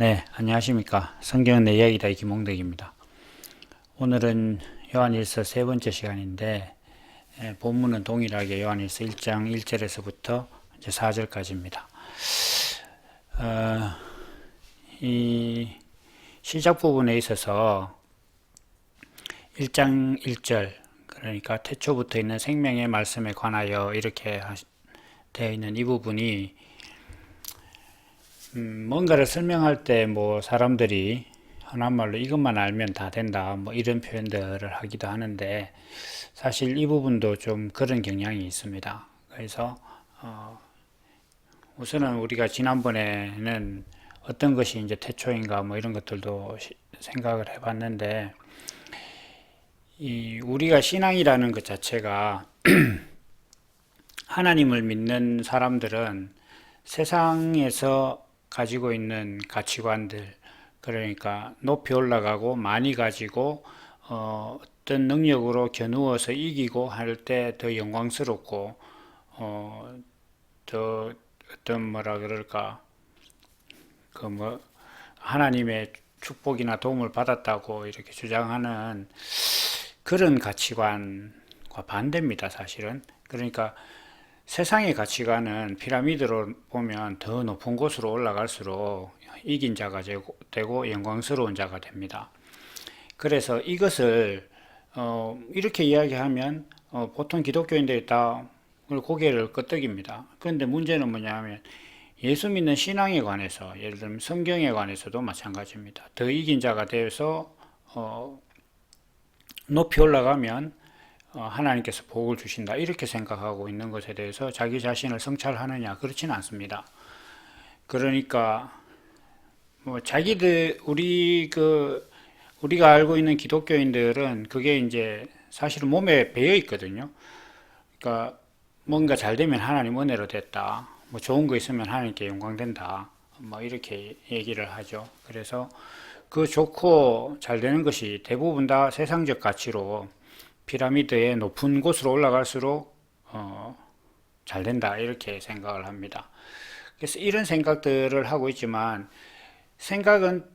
네, 안녕하십니까. 성경은 내 이야기다 김홍덕입니다. 오늘은 요한일서 세 번째 시간인데 본문은 동일하게 요한일서 1장 1절에서부터 이제 4절까지입니다. 이 시작 부분에 있어서 1장 1절, 그러니까 태초부터 있는 생명의 말씀에 관하여 이렇게 되어 있는 이 부분이 뭔가를 설명할 때 뭐 사람들이 흔한 말로 이것만 알면 다 된다 뭐 이런 표현들을 하기도 하는데, 사실 이 부분도 좀 그런 경향이 있습니다. 그래서 우선은 우리가 지난번에는 어떤 것이 이제 태초인가 뭐 이런 것들도 생각을 해봤는데, 이 우리가 신앙이라는 것 자체가 하나님을 믿는 사람들은 세상에서 가지고 있는 가치관들, 그러니까 높이 올라가고 많이 가지고 어떤 능력으로 겨누어서 이기고 할 때 더 영광스럽고 더 어떤 뭐라 그럴까, 그 뭐 하나님의 축복이나 도움을 받았다고 이렇게 주장하는 그런 가치관과 반대입니다, 사실은. 그러니까 세상의 가치관은 피라미드로 보면 더 높은 곳으로 올라갈수록 이긴 자가 되고 영광스러운 자가 됩니다. 그래서 이것을 이렇게 이야기하면 보통 기독교인들이 다 고개를 끄덕입니다. 그런데 문제는 뭐냐면 예수 믿는 신앙에 관해서, 예를 들면 성경에 관해서도 마찬가지입니다. 더 이긴 자가 되어서 높이 올라가면 하나님께서 복을 주신다 이렇게 생각하고 있는 것에 대해서 자기 자신을 성찰하느냐, 그렇지는 않습니다. 그러니까 뭐 자기들 우리가 알고 있는 기독교인들은 그게 이제 사실은 몸에 배어 있거든요. 그러니까 뭔가 잘 되면 하나님 은혜로 됐다, 뭐 좋은 거 있으면 하나님께 영광된다, 뭐 이렇게 얘기를 하죠. 그래서 그 좋고 잘 되는 것이 대부분 다 세상적 가치로 피라미드의 높은 곳으로 올라갈수록 잘 된다 이렇게 생각을 합니다. 그래서 이런 생각들을 하고 있지만, 생각은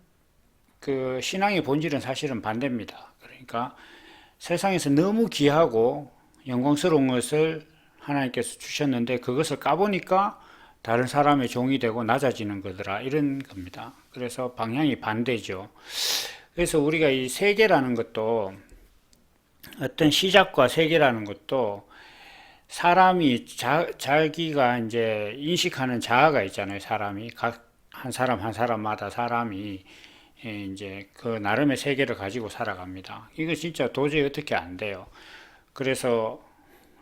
그 신앙의 본질은 사실은 반대입니다. 그러니까 세상에서 너무 귀하고 영광스러운 것을 하나님께서 주셨는데 그것을 까보니까 다른 사람의 종이 되고 낮아지는 거더라 이런 겁니다. 그래서 방향이 반대죠. 그래서 우리가 이 세계라는 것도, 어떤 시작과 세계라는 것도 사람이 자기가 이제 인식하는 자아가 있잖아요. 사람이 각 한 사람 한 사람마다 사람이 이제 그 나름의 세계를 가지고 살아갑니다. 이거 진짜 도저히 어떻게 안 돼요. 그래서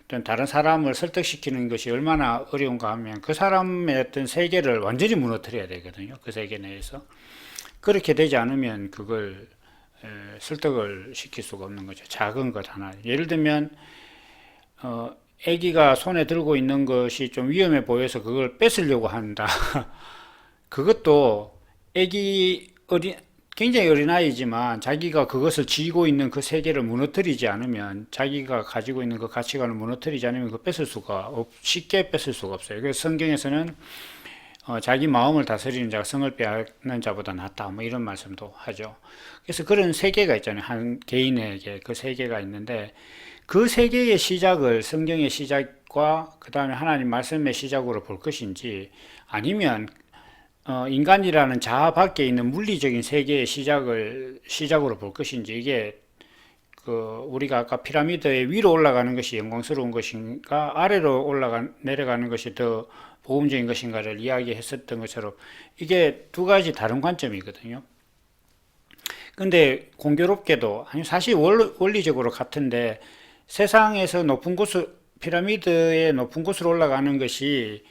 어떤 다른 사람을 설득시키는 것이 얼마나 어려운가 하면 그 사람의 어떤 세계를 완전히 무너뜨려야 되거든요. 그 세계 내에서. 그렇게 되지 않으면 그걸 설득을 시킬 수가 없는 거죠. 작은 것 하나. 예를 들면 아기가 손에 들고 있는 것이 좀 위험해 보여서 그걸 뺏으려고 한다. 그것도 아기 굉장히 어린 아이지만 자기가 그것을 쥐고 있는 그 세계를 무너뜨리지 않으면, 자기가 가지고 있는 그 가치관을 무너뜨리지 않으면 그 쉽게 뺏을 수가 없어요. 그래서 성경에서는 자기 마음을 다스리는 자가 성을 빼앗는 자보다 낫다 뭐 이런 말씀도 하죠. 그래서 그런 세계가 있잖아요. 한 개인에게 그 세계가 있는데, 그 세계의 시작을 성경의 시작과 그 다음에 하나님 말씀의 시작으로 볼 것인지, 아니면 인간이라는 자아 밖에 있는 물리적인 세계의 시작으로 볼 것인지, 이게 우리가 아까 피라미드의 위로 올라가는 것이 영광스러운 것인가, 아래로 내려가는 것이 더 복음적인 것인가를 이야기했었던 것처럼 이게 두 가지 다른 관점이거든요. 근데 공교롭게도, 아니 사실 원리적으로 같은데, 세상에서 피라미드의 높은 곳으로 올라가는 것이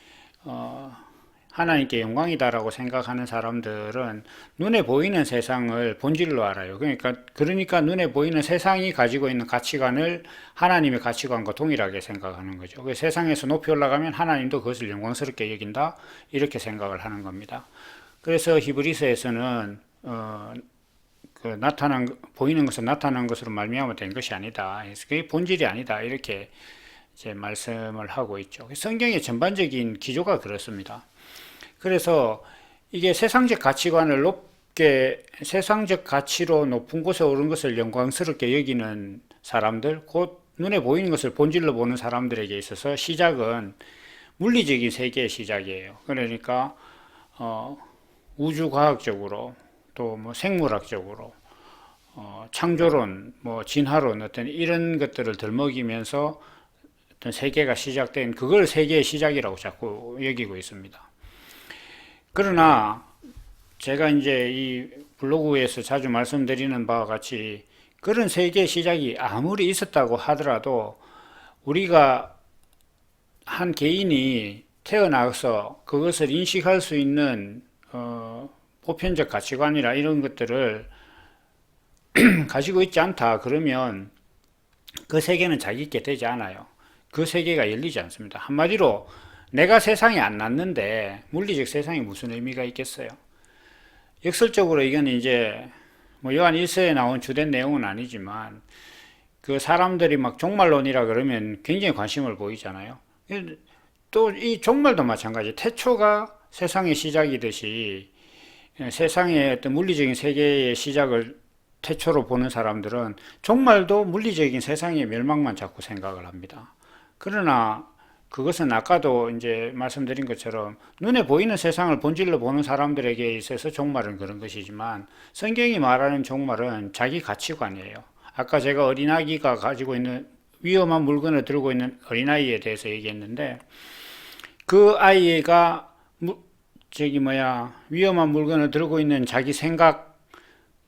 하나님께 영광이다라고 생각하는 사람들은 눈에 보이는 세상을 본질로 알아요. 그러니까 눈에 보이는 세상이 가지고 있는 가치관을 하나님의 가치관과 동일하게 생각하는 거죠. 세상에서 높이 올라가면 하나님도 그것을 영광스럽게 여긴다 이렇게 생각을 하는 겁니다. 그래서 히브리서에서는 보이는 것은 나타난 것으로 말미암아 된 것이 아니다. 그게 본질이 아니다. 이렇게 이제 말씀을 하고 있죠. 성경의 전반적인 기조가 그렇습니다. 그래서 이게 세상적 가치관을 높게, 세상적 가치로 높은 곳에 오른 것을 영광스럽게 여기는 사람들, 곧 눈에 보이는 것을 본질로 보는 사람들에게 있어서 시작은 물리적인 세계의 시작이에요. 그러니까 우주과학적으로 또 뭐 생물학적으로 창조론, 뭐 진화론 어떤 이런 것들을 들먹이면서 어떤 세계가 시작된 그걸 세계의 시작이라고 자꾸 여기고 있습니다. 그러나 제가 이제 이 블로그에서 자주 말씀드리는 바와 같이 그런 세계의 시작이 아무리 있었다고 하더라도 우리가 한 개인이 태어나서 그것을 인식할 수 있는 보편적 가치관이나 이런 것들을 가지고 있지 않다 그러면 그 세계는 자기께 되지 않아요. 그 세계가 열리지 않습니다. 한마디로 내가 세상에 안 났는데 물리적 세상이 무슨 의미가 있겠어요? 역설적으로 이건 이제 뭐 요한 1서에 나온 주된 내용은 아니지만 그 사람들이 막 종말론이라 그러면 굉장히 관심을 보이잖아요. 또 이 종말도 마찬가지. 태초가 세상의 시작이듯이 세상의 어떤 물리적인 세계의 시작을 태초로 보는 사람들은 종말도 물리적인 세상의 멸망만 자꾸 생각을 합니다. 그러나 그것은 아까도 이제 말씀드린 것처럼 눈에 보이는 세상을 본질로 보는 사람들에게 있어서 종말은 그런 것이지만 성경이 말하는 종말은 자기 가치관이에요. 아까 제가 어린아기가 가지고 있는 위험한 물건을 들고 있는 어린아이에 대해서 얘기했는데 그 아이가 위험한 물건을 들고 있는 자기 생각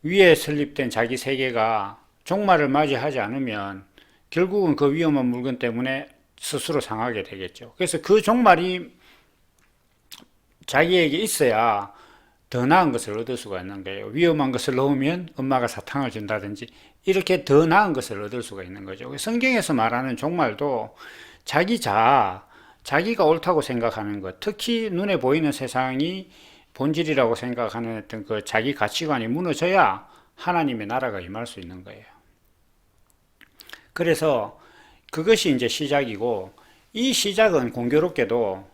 위에 설립된 자기 세계가 종말을 맞이하지 않으면 결국은 그 위험한 물건 때문에 스스로 상하게 되겠죠. 그래서 그 종말이 자기에게 있어야 더 나은 것을 얻을 수가 있는 거예요. 위험한 것을 넣으면 엄마가 사탕을 준다든지 이렇게 더 나은 것을 얻을 수가 있는 거죠. 성경에서 말하는 종말도 자기가 옳다고 생각하는 것, 특히 눈에 보이는 세상이 본질이라고 생각하는 어떤 그 자기 가치관이 무너져야 하나님의 나라가 임할 수 있는 거예요. 그래서 그것이 이제 시작이고, 이 시작은 공교롭게도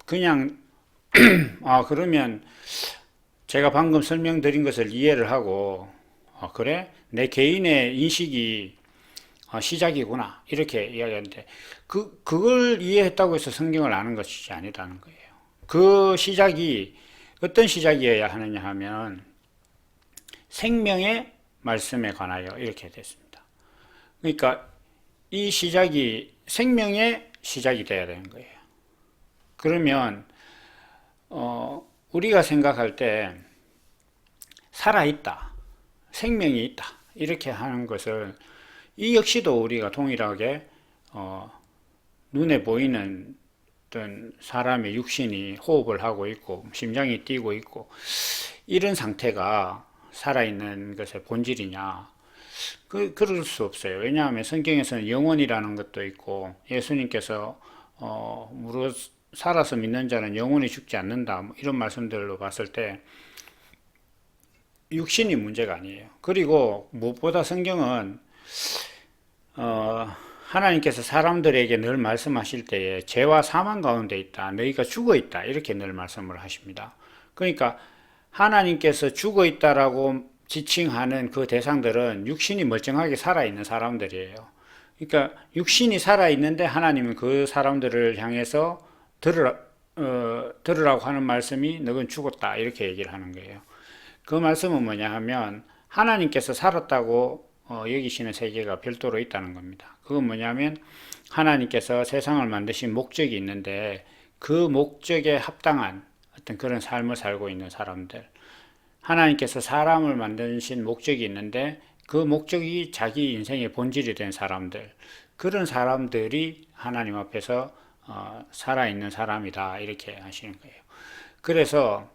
그냥 그러면 제가 방금 설명드린 것을 이해를 하고 그래? 내 개인의 인식이 시작이구나 이렇게 이야기하는데 그걸 이해했다고 해서 성경을 아는 것이 아니라는 거예요. 그 시작이 어떤 시작이어야 하느냐 하면 생명의 말씀에 관하여 이렇게 됐습니다. 그러니까 이 시작이 생명의 시작이 되어야 되는 거예요. 그러면 우리가 생각할 때 살아있다, 생명이 있다 이렇게 하는 것을 이 역시도 우리가 동일하게 눈에 보이는 어떤 사람의 육신이 호흡을 하고 있고 심장이 뛰고 있고 이런 상태가 살아있는 것의 본질이냐? 그럴 수 없어요. 왜냐하면 성경에서는 영혼이라는 것도 있고 예수님께서 무릇 살아서 믿는 자는 영원히 죽지 않는다 뭐 이런 말씀들로 봤을 때 육신이 문제가 아니에요. 그리고 무엇보다 성경은 하나님께서 사람들에게 늘 말씀하실 때에 죄와 사망 가운데 있다, 너희가 죽어 있다 이렇게 늘 말씀을 하십니다. 그러니까 하나님께서 죽어 있다라고 지칭하는 그 대상들은 육신이 멀쩡하게 살아있는 사람들이에요. 그러니까 육신이 살아있는데 하나님은 그 사람들을 향해서 들으라고 하는 말씀이 너는 죽었다 이렇게 얘기를 하는 거예요. 그 말씀은 뭐냐 하면 하나님께서 살았다고 여기시는 세계가 별도로 있다는 겁니다. 그건 뭐냐면 하나님께서 세상을 만드신 목적이 있는데 그 목적에 합당한 어떤 그런 삶을 살고 있는 사람들, 하나님께서 사람을 만드신 목적이 있는데 그 목적이 자기 인생의 본질이 된 사람들, 그런 사람들이 하나님 앞에서 살아있는 사람이다 이렇게 하시는 거예요. 그래서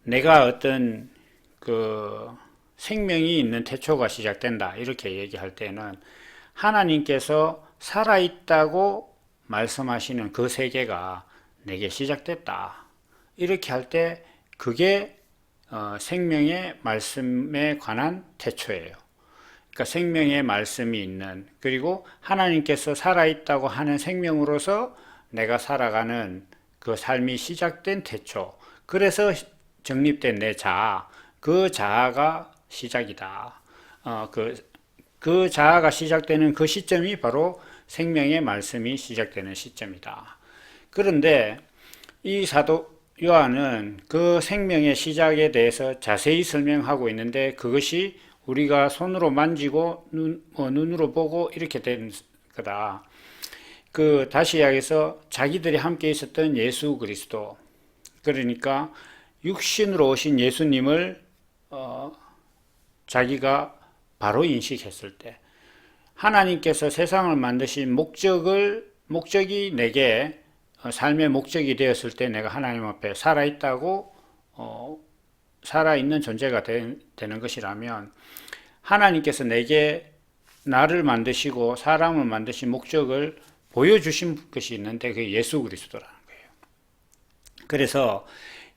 내가 어떤 그 생명이 있는 태초가 시작된다 이렇게 얘기할 때는 하나님께서 살아있다고 말씀하시는 그 세계가 내게 시작됐다 이렇게 할 때 그게 생명의 말씀에 관한 태초예요. 그러니까 생명의 말씀이 있는, 그리고 하나님께서 살아있다고 하는 생명으로서 내가 살아가는 그 삶이 시작된 태초, 그래서 정립된 내 자아, 그 자아가 시작이다. 그 자아가 시작되는 그 시점이 바로 생명의 말씀이 시작되는 시점이다. 그런데 이 사도 요한은 그 생명의 시작에 대해서 자세히 설명하고 있는데 그것이 우리가 손으로 만지고 눈으로 보고 이렇게 된 거다. 다시 이야기해서 자기들이 함께 있었던 예수 그리스도, 그러니까 육신으로 오신 예수님을 자기가 바로 인식했을 때 하나님께서 세상을 만드신 목적이 내게 삶의 목적이 되었을 때 내가 하나님 앞에 살아있다고 살아있는 존재가 되는 것이라면 하나님께서 내게 나를 만드시고 사람을 만드신 목적을 보여주신 것이 있는데 그게 예수 그리스도라는 거예요. 그래서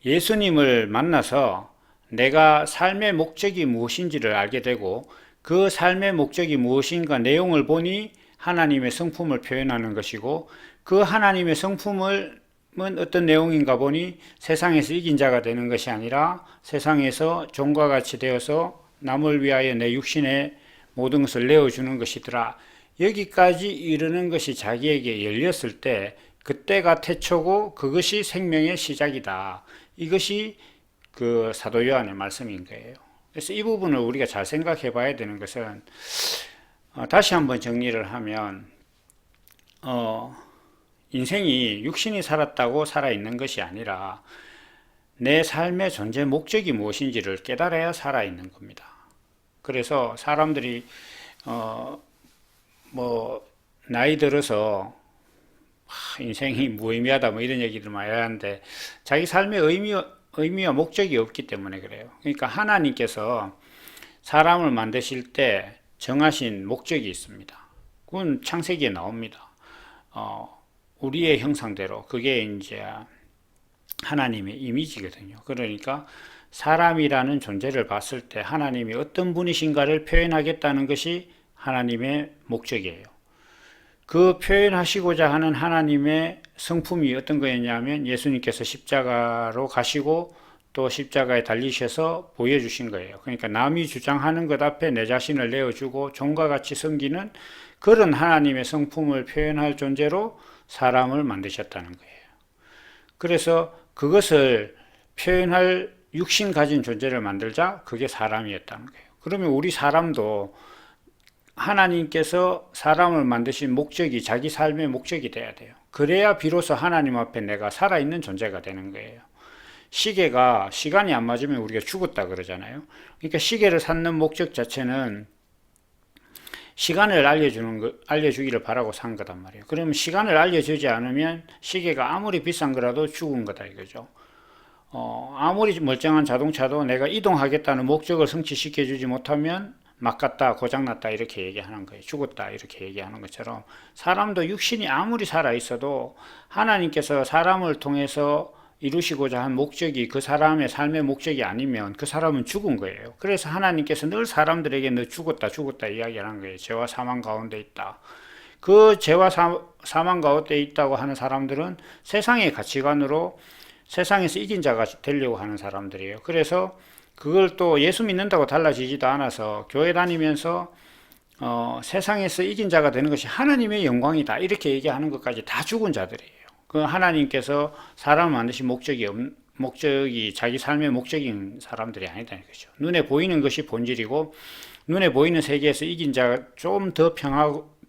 예수님을 만나서 내가 삶의 목적이 무엇인지를 알게 되고 그 삶의 목적이 무엇인가 내용을 보니 하나님의 성품을 표현하는 것이고 그 하나님의 성품은 어떤 내용인가 보니 세상에서 이긴 자가 되는 것이 아니라 세상에서 종과 같이 되어서 남을 위하여 내 육신의 모든 것을 내어주는 것이더라. 여기까지 이르는 것이 자기에게 열렸을 때 그때가 태초고 그것이 생명의 시작이다. 이것이 그 사도 요한의 말씀인 거예요. 그래서 이 부분을 우리가 잘 생각해 봐야 되는 것은 다시 한번 정리를 하면 인생이 육신이 살았다고 살아있는 것이 아니라 내 삶의 존재 목적이 무엇인지를 깨달아야 살아있는 겁니다. 그래서 사람들이 나이 들어서 인생이 무의미하다 이런 얘기들 많이 하는데 자기 삶의 의미와 목적이 없기 때문에 그래요. 그러니까 하나님께서 사람을 만드실 때 정하신 목적이 있습니다. 그건 창세기에 나옵니다. 우리의 형상대로 그게 이제 하나님의 이미지거든요. 그러니까 사람이라는 존재를 봤을 때 하나님이 어떤 분이신가를 표현하겠다는 것이 하나님의 목적이에요. 그 표현하시고자 하는 하나님의 성품이 어떤 거였냐면 예수님께서 십자가로 가시고 또 십자가에 달리셔서 보여주신 거예요. 그러니까 남이 주장하는 것 앞에 내 자신을 내어주고 종과 같이 섬기는 그런 하나님의 성품을 표현할 존재로 사람을 만드셨다는 거예요. 그래서 그것을 표현할 육신 가진 존재를 만들자, 그게 사람이었다는 거예요. 그러면 우리 사람도 하나님께서 사람을 만드신 목적이 자기 삶의 목적이 돼야 돼요. 그래야 비로소 하나님 앞에 내가 살아있는 존재가 되는 거예요. 시계가 시간이 안 맞으면 우리가 죽었다 그러잖아요. 그러니까 시계를 샀는 목적 자체는 시간을 알려주기를 바라고 산 거단 말이에요. 그러면 시간을 알려주지 않으면 시계가 아무리 비싼 거라도 죽은 거다 이거죠. 아무리 멀쩡한 자동차도 내가 이동하겠다는 목적을 성취시켜주지 못하면 막 갔다 고장났다 이렇게 얘기하는 거예요. 죽었다 이렇게 얘기하는 것처럼 사람도 육신이 아무리 살아있어도 하나님께서 사람을 통해서 이루시고자 한 목적이 그 사람의 삶의 목적이 아니면 그 사람은 죽은 거예요. 그래서 하나님께서 늘 사람들에게 너 죽었다 이야기하는 거예요. 죄와 사망 가운데 있다. 그 죄와 사망 가운데 있다고 하는 사람들은 세상의 가치관으로 세상에서 이긴 자가 되려고 하는 사람들이에요. 그래서 그걸 또 예수 믿는다고 달라지지도 않아서 교회 다니면서 세상에서 이긴 자가 되는 것이 하나님의 영광이다 이렇게 얘기하는 것까지 다 죽은 자들이에요. 그 하나님께서 사람을 만드신 목적이 자기 삶의 목적인 사람들이 아니다는 거죠. 눈에 보이는 것이 본질이고 눈에 보이는 세계에서 이긴 자가 좀 더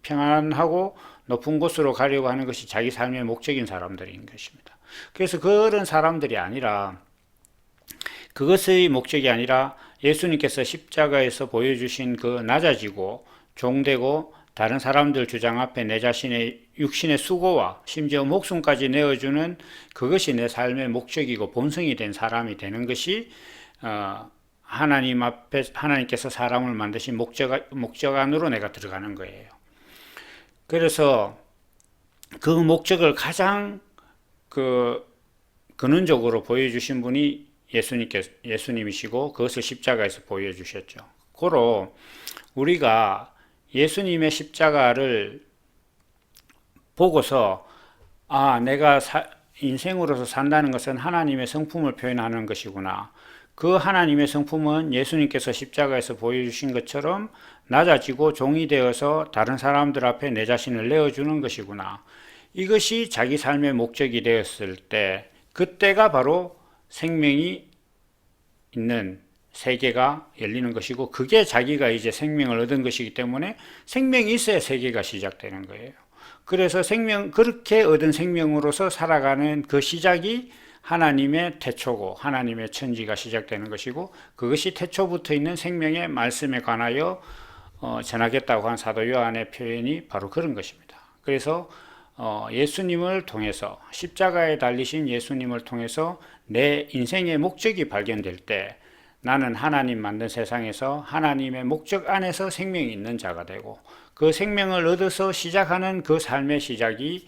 평안하고 높은 곳으로 가려고 하는 것이 자기 삶의 목적인 사람들인 것입니다. 그래서 그런 사람들이 아니라 그것의 목적이 아니라 예수님께서 십자가에서 보여주신 그 낮아지고 종되고 다른 사람들 주장 앞에 내 자신의 육신의 수고와 심지어 목숨까지 내어주는 그것이 내 삶의 목적이고 본성이 된 사람이 되는 것이 하나님 앞에 하나님께서 사람을 만드신 목적 안으로 내가 들어가는 거예요. 그래서 그 목적을 가장 근원적으로 보여주신 분이 예수님이시고 그것을 십자가에서 보여주셨죠. 고로 우리가 예수님의 십자가를 보고서 내가 인생으로서 산다는 것은 하나님의 성품을 표현하는 것이구나. 그 하나님의 성품은 예수님께서 십자가에서 보여주신 것처럼 낮아지고 종이 되어서 다른 사람들 앞에 내 자신을 내어주는 것이구나. 이것이 자기 삶의 목적이 되었을 때, 그때가 바로 생명이 있는 세계가 열리는 것이고, 그게 자기가 이제 생명을 얻은 것이기 때문에 생명이 있어야 세계가 시작되는 거예요. 그래서 그렇게 얻은 생명으로서 살아가는 그 시작이 하나님의 태초고 하나님의 천지가 시작되는 것이고, 그것이 태초부터 있는 생명의 말씀에 관하여 전하겠다고 한 사도 요한의 표현이 바로 그런 것입니다. 그래서 예수님을 통해서, 십자가에 달리신 예수님을 통해서 내 인생의 목적이 발견될 때, 나는 하나님 만든 세상에서 하나님의 목적 안에서 생명이 있는 자가 되고, 그 생명을 얻어서 시작하는 그 삶의 시작이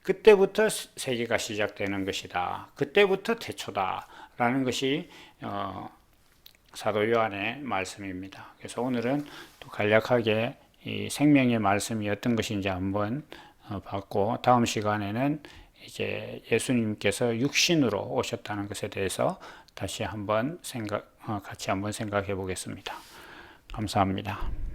그때부터 세계가 시작되는 것이다. 그때부터 태초다. 라는 것이 사도 요한의 말씀입니다. 그래서 오늘은 또 간략하게 이 생명의 말씀이 어떤 것인지 한번 봤고, 다음 시간에는 이제 예수님께서 육신으로 오셨다는 것에 대해서 다시 한번 같이 한번 생각해 보겠습니다. 감사합니다.